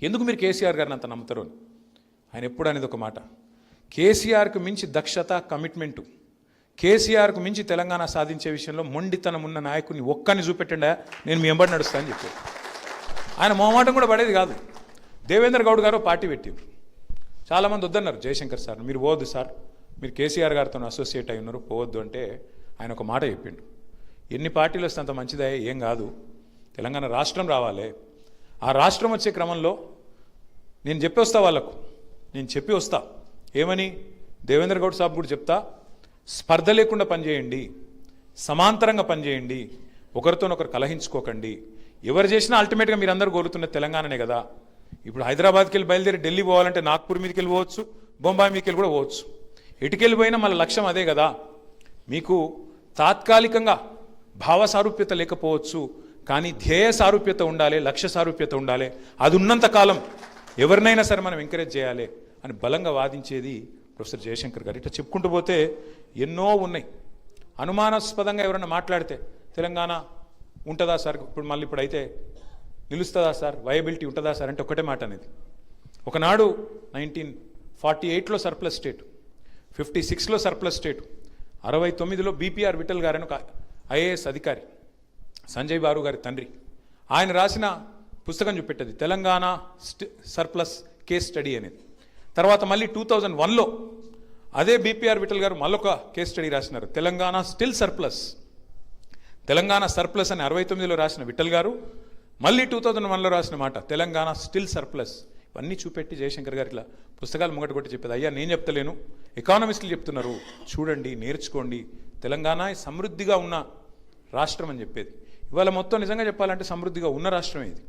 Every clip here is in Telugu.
ఎందుకు మీరు కేసీఆర్ గారిని అంత నమ్ముతారు అని ఆయన ఎప్పుడు అనేది ఒక మాట, కేసీఆర్కు మించి దక్షత, కమిట్మెంటు, కేసీఆర్కు మించి తెలంగాణ సాధించే విషయంలో మొండితనం ఉన్న నాయకుడిని ఒక్కని చూపెట్టండా నేను మీ ఎంబడి నడుస్తా అని చెప్పారు. ఆయన మొహమాటం కూడా పడేది కాదు. దేవేంద్ర గౌడ్ గారు పార్టీ పెట్టారు, చాలామంది వద్దన్నారు జయశంకర్ సార్ మీరు పోవద్దు సార్, మీరు కేసీఆర్ గారితో అసోసియేట్ అయి ఉన్నారు పోవద్దు అంటే ఆయన ఒక మాట చెప్పిండు, ఎన్ని పార్టీలు వస్తే అంత మంచిదే, ఏం కాదు, తెలంగాణ రాష్ట్రం రావాలి, ఆ రాష్ట్రం వచ్చే క్రమంలో నేను చెప్పి వస్తా వాళ్ళకు, నేను చెప్పి వస్తా ఏమని, దేవేంద్ర గౌడ్ సాబ్ కూడా చెప్తా, స్పర్ధ లేకుండా పనిచేయండి, సమాంతరంగా పనిచేయండి, ఒకరితోనొకరు కలహించుకోకండి, ఎవరు చేసినా అల్టిమేట్గా మీరు అందరూ కోరుతున్న తెలంగాణనే కదా. ఇప్పుడు హైదరాబాద్కి వెళ్ళి బయలుదేరి ఢిల్లీ పోవాలంటే నాగ్పూర్ మీదకి వెళ్ళి పోవచ్చు, బొంబాయి మీదకి వెళ్ళి కూడా పోవచ్చు, ఎటుకెళ్ళిపోయినా మళ్ళీ లక్ష్యం అదే కదా. మీకు తాత్కాలికంగా భావ సారూప్యత లేకపోవచ్చు, కానీ ధ్యేయ సారూప్యత ఉండాలి, లక్ష్య సారూప్యత ఉండాలి, అది ఉన్నంత కాలం ఎవరినైనా సరే మనం ఎంకరేజ్ చేయాలి అని బలంగా వాదించేది ప్రొఫెసర్ జయశంకర్ గారు. ఇట్లా చెప్పుకుంటూ పోతే ఎన్నో ఉన్నాయి. అనుమానాస్పదంగా ఎవరైనా మాట్లాడితే తెలంగాణ ఉంటుందా సార్, ఇప్పుడైతే నిలుస్తుందా సార్, వయబిలిటీ ఉంటుందా సార్ అంటే ఒకటే మాట అనేది. ఒకనాడు 1948లో సర్ప్లస్ స్టేట్, 56లో సర్ప్లస్ స్టేట్, 69లో బీపీఆర్ విఠల్ గారని ఒక ఐఏఎస్ అధికారి, సంజయ్ బారు గారి తండ్రి, ఆయన రాసిన పుస్తకం చూపెట్టది తెలంగాణ సర్ప్లస్ కేస్ స్టడీ అనేది. తర్వాత మళ్ళీ 2001లో అదే బీపీఆర్ విఠల్ గారు మళ్ళొక కేస్ స్టడీ రాసినారు, Telangana still surplus, Telangana surplus అని 69లో రాసిన విఠల్ గారు మళ్ళీ 2001లో రాసిన మాట తెలంగాణ స్టిల్ సర్ప్లస్. ఇవన్నీ చూపెట్టి జయశంకర్ గారు ఇట్లా పుస్తకాలు ముంగట కొట్టి చెప్పేది, అయ్యా నేను చెప్తలేను, ఎకానమిస్టులు చెప్తున్నారు, చూడండి నేర్చుకోండి, తెలంగాణ సమృద్ధిగా ఉన్న రాష్ట్రం అని చెప్పేది. ఇవాళ మొత్తం నిజంగా చెప్పాలంటే సమృద్ధిగా ఉన్న రాష్ట్రం ఇది.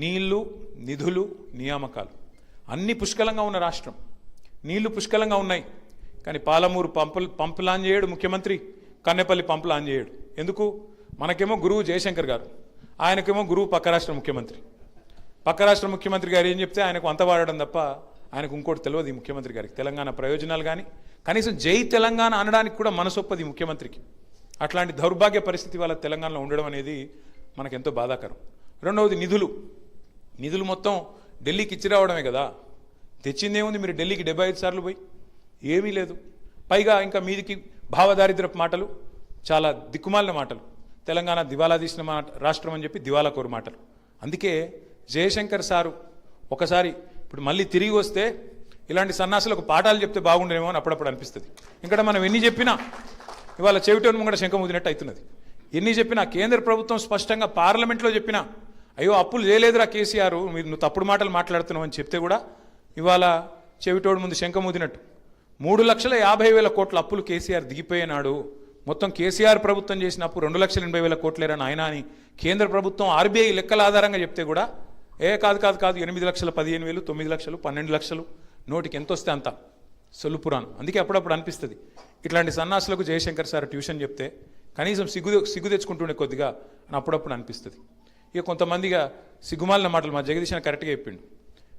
నీళ్లు, నిధులు, నియామకాలు అన్నీ పుష్కలంగా ఉన్న రాష్ట్రం. నీళ్లు పుష్కలంగా ఉన్నాయి, కానీ పాలమూరు పంపులు ఆన్ చేయడు ముఖ్యమంత్రి, కన్నెపల్లి పంపులు ఆన్ చేయడు. ఎందుకు? మనకేమో గురువు జయశంకర్ గారు, ఆయనకేమో గురువు పక్క రాష్ట్ర ముఖ్యమంత్రి. పక్క రాష్ట్ర ముఖ్యమంత్రి గారు ఏం చెప్తే ఆయనకు అంత వాడడం తప్ప ఆయనకు ఇంకోటి తెలియదు ఈ ముఖ్యమంత్రి గారికి, తెలంగాణ ప్రయోజనాలు కానీ కనీసం జై తెలంగాణ అనడానికి కూడా మనసొప్పది ముఖ్యమంత్రికి. అట్లాంటి దౌర్భాగ్య పరిస్థితి వాళ్ళ తెలంగాణలో ఉండడం అనేది మనకెంతో బాధాకరం. రెండవది నిధులు మొత్తం ఢిల్లీకి ఇచ్చి రావడమే కదా, తెచ్చిందేముంది, మీరు ఢిల్లీకి 75 సార్లు పోయి ఏమీ లేదు. పైగా ఇంకా మీదికి భావదారిద్రపు మాటలు, చాలా దిక్కుమాలిన మాటలు, తెలంగాణ దివాలా తీసిన రాష్ట్రం అని చెప్పి దివాలా కోరు మాటలు. అందుకే జయశంకర్ సారు ఒకసారి ఇప్పుడు మళ్ళీ తిరిగి వస్తే ఇలాంటి సన్నాసులకు పాఠాలు చెప్తే బాగుండేమో అని అప్పుడప్పుడు అనిపిస్తుంది. ఇక్కడ మనం ఎన్ని చెప్పినా ఇవాళ చెవిటోని ముంగట శంఖం ఊదినట్టు అవుతున్నది. ఎన్ని చెప్పినా కేంద్ర ప్రభుత్వం స్పష్టంగా పార్లమెంట్లో చెప్పినా అయ్యో అప్పులు చేయలేదురా కేసీఆర్, నువ్వు తప్పుడు మాటలు మాట్లాడుతున్నావు అని చెప్తే కూడా ఇవాళ చెవిటోడు ముందు శంఖం ఊదినట్టు. 3,50,000 కోట్ల అప్పులు కేసీఆర్ దిగిపోయినాడు, మొత్తం కేసీఆర్ ప్రభుత్వం చేసిన అప్పు 2,80,000 కోట్లేరా నాయన అని కేంద్ర ప్రభుత్వం ఆర్బీఐ లెక్కల ఆధారంగా చెప్తే కూడా కాదు 8,15,000, 9 లక్షలు, 12 లక్షలు, నోటికి ఎంత వస్తే అంత సొల్లు పురాణం. అందుకే అప్పుడప్పుడు అనిపిస్తుంది ఇట్లాంటి సన్నాసులకు జయశంకర్ సార్ ట్యూషన్ చెప్తే కనీసం సిగ్గు తెచ్చుకుంటుండే కొద్దిగా అని అప్పుడప్పుడు అనిపిస్తుంది. ఇక కొంతమందిగా సిగ్గుమాలిన మాటలు మా జగదీష్ అని కరెక్ట్గా చెప్పిండు.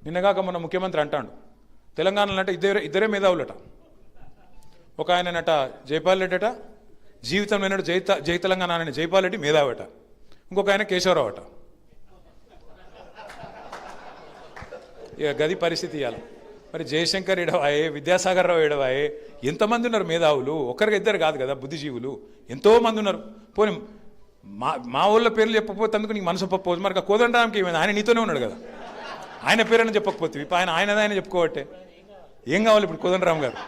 నిన్నగాక మన ముఖ్యమంత్రి అంటాడు తెలంగాణలో అంటే ఇద్దరే మేధావులట. ఒక ఆయనట జైపాల్ రెడ్డి అట, జీవితం విన్నాడు జై తెలంగాణ అనే జైపాల్ రెడ్డి మేధావట, ఇంకొక ఆయన కేశవరావు అట. ఇక గది పరిస్థితి ఇవ్వాలి. మరి జయశంకర్ ఎడవాయే, విద్యాసాగర్ రావు ఎడవాయే, ఎంతమంది ఉన్నారు మేధావులు, ఒకరికి ఇద్దరు కాదు కదా బుద్ధిజీవులు, ఎంతోమంది ఉన్నారు. పోనీ మా ఊళ్ళ పేర్లు చెప్పకపోతే అందుకు నీకు మనసు ఒప్పకపోవచ్చు, మరి కోదండరాంకి ఏమైంది, ఆయన నీతోనే ఉన్నాడు కదా, ఆయన పేరైనా చెప్పకపోతే ఇప్పుడు ఆయన చెప్పుకోవట్టే ఏం కావాలి ఇప్పుడు కోదండరాం గారు,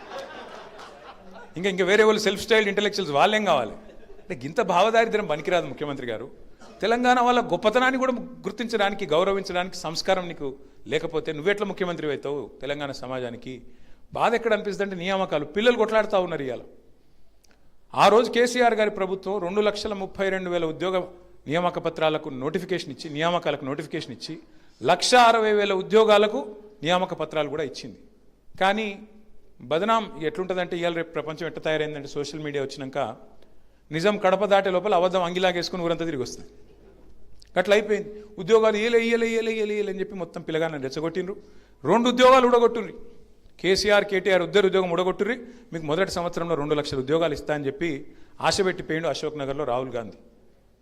ఇంకా వేరే వాళ్ళు సెల్ఫ్ స్టైల్డ్ ఇంటెలెక్చువల్స్ వాళ్ళేం కావాలి అంటే ఇంత భావదారిద్ర్యం పనికిరాదు ముఖ్యమంత్రి గారు. తెలంగాణ వాళ్ళ గొప్పతనాన్ని కూడా గుర్తించడానికి, గౌరవించడానికి సంస్కారం నీకు లేకపోతే నువ్వెట్లా ముఖ్యమంత్రి అవుతావు తెలంగాణ సమాజానికి? బాధ ఎక్కడ అనిపిస్తుంది అంటే నియామకాలు, పిల్లలు కొట్లాడుతూ ఉన్నారు ఇవాళ. ఆ రోజు కేసీఆర్ గారి ప్రభుత్వం 2,32,000 ఉద్యోగ నియామక పత్రాలకు నోటిఫికేషన్ ఇచ్చి, నియామకాలకు నోటిఫికేషన్ ఇచ్చి 1,60,000 ఉద్యోగాలకు నియామక పత్రాలు కూడా ఇచ్చింది. కానీ బదనాం ఎట్లుంటుందంటే ఇవాళ రేపు ప్రపంచం ఎట్లా తయారైందంటే సోషల్ మీడియా వచ్చినాక నిజం కడప దాటే లోపల అబద్ధం అంగిలాగేసుకుని ఊరంతా తిరిగి వస్తుంది. అట్లా అయిపోయింది. ఉద్యోగాలు ఇయ్యలే అని చెప్పి మొత్తం పిల్లగానే రెచ్చగొట్టిండ్రు. 2 ఉద్యోగాలు ఊడగొట్టుండ్రి. కేసీఆర్ కేటీఆర్ ఉద్యోగం ఊడగొట్టుర్రి. మీకు మొదటి సంవత్సరంలో 2 లక్షల ఉద్యోగాలు ఇస్తా అని చెప్పి ఆశ పెట్టిపోయిండు అశోక్ నగర్లో రాహుల్ గాంధీ.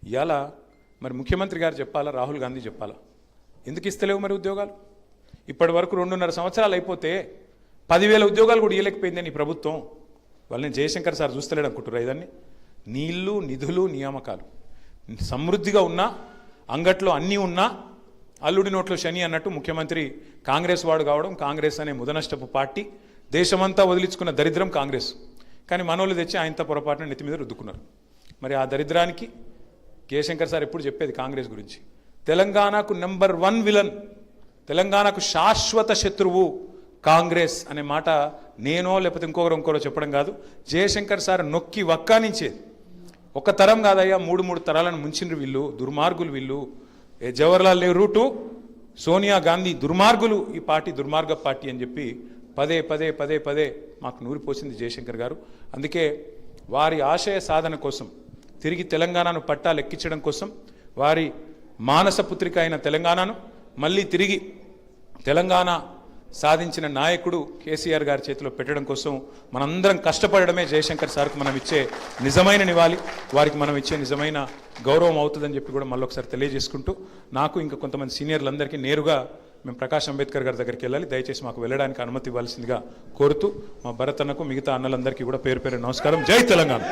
ఇవాళ మరి ముఖ్యమంత్రి గారు చెప్పాలా, రాహుల్ గాంధీ చెప్పాలా? ఎందుకు ఇస్తలేవు మరి ఉద్యోగాలు? ఇప్పటి వరకు 2.5 సంవత్సరాలు అయిపోతే 10,000 ఉద్యోగాలు కూడా ఇవ్వలేకపోయిందని ఈ ప్రభుత్వం. వాళ్ళని జయశంకర్ సార్ చూస్తలేడు అనుకుంటున్నారు. ఇదాన్ని నీళ్లు, నిధులు, నియామకాలు సమృద్ధిగా ఉన్నా, అంగట్లో అన్నీ ఉన్నా, అల్లుడి నోట్లో శని అన్నట్టు ముఖ్యమంత్రి కాంగ్రెస్ వాడు కావడం, కాంగ్రెస్ అనే ముదనష్టపు పార్టీ, దేశమంతా వదిలించుకున్న దరిద్రం కాంగ్రెస్. కానీ మనోళ్ళు తెచ్చి ఆయనతో పొరపాటున నెత్తి మీద రుద్దుకున్నారు. మరి ఆ దరిద్రానికి జయశంకర్ సార్ ఎప్పుడు చెప్పేది కాంగ్రెస్ గురించి, తెలంగాణకు నెంబర్ 1 విలన్, తెలంగాణకు శాశ్వత శత్రువు కాంగ్రెస్ అనే మాట నేనో లేకపోతే ఇంకొకరో చెప్పడం కాదు, జయశంకర్ సార్ నొక్కి వక్కానించేది. ఒక తరం కాదయ్యా, 3 తరాలను ముంచిండ్రు వీళ్ళు, దుర్మార్గులు వీళ్ళు. జవహర్లాల్ నెహ్రూ టు సోనియా గాంధీ దుర్మార్గులు, ఈ పార్టీ దుర్మార్గ పార్టీ అని చెప్పి పదే మాకు నూరిపోసింది జయశంకర్ గారు. అందుకే వారి ఆశయ సాధన కోసం, తిరిగి తెలంగాణను పట్టాలెక్కించడం కోసం, వారి మానసపుత్రిక అయిన తెలంగాణను మళ్ళీ తిరిగి తెలంగాణ సాధించిన నాయకుడు కేసీఆర్ గారి చేతిలో పెట్టడం కోసం మనందరం కష్టపడడమే జయశంకర్ సార్కు మనం ఇచ్చే నిజమైన నివాళి, వారికి మనం ఇచ్చే నిజమైన గౌరవం అవుతుందని చెప్పి కూడా మళ్ళీ ఒకసారి తెలియజేసుకుంటూ, నాకు ఇంకా కొంతమంది సీనియర్లందరికీ నేరుగా మేము ప్రకాష్ అంబేద్కర్ గారి దగ్గరికి వెళ్ళాలి, దయచేసి మాకు వెళ్ళడానికి అనుమతి ఇవ్వాల్సిందిగా కోరుతూ, మా భరత్ అన్నకు మిగతా అన్నలందరికీ కూడా పేరు నమస్కారం. జై తెలంగాణ.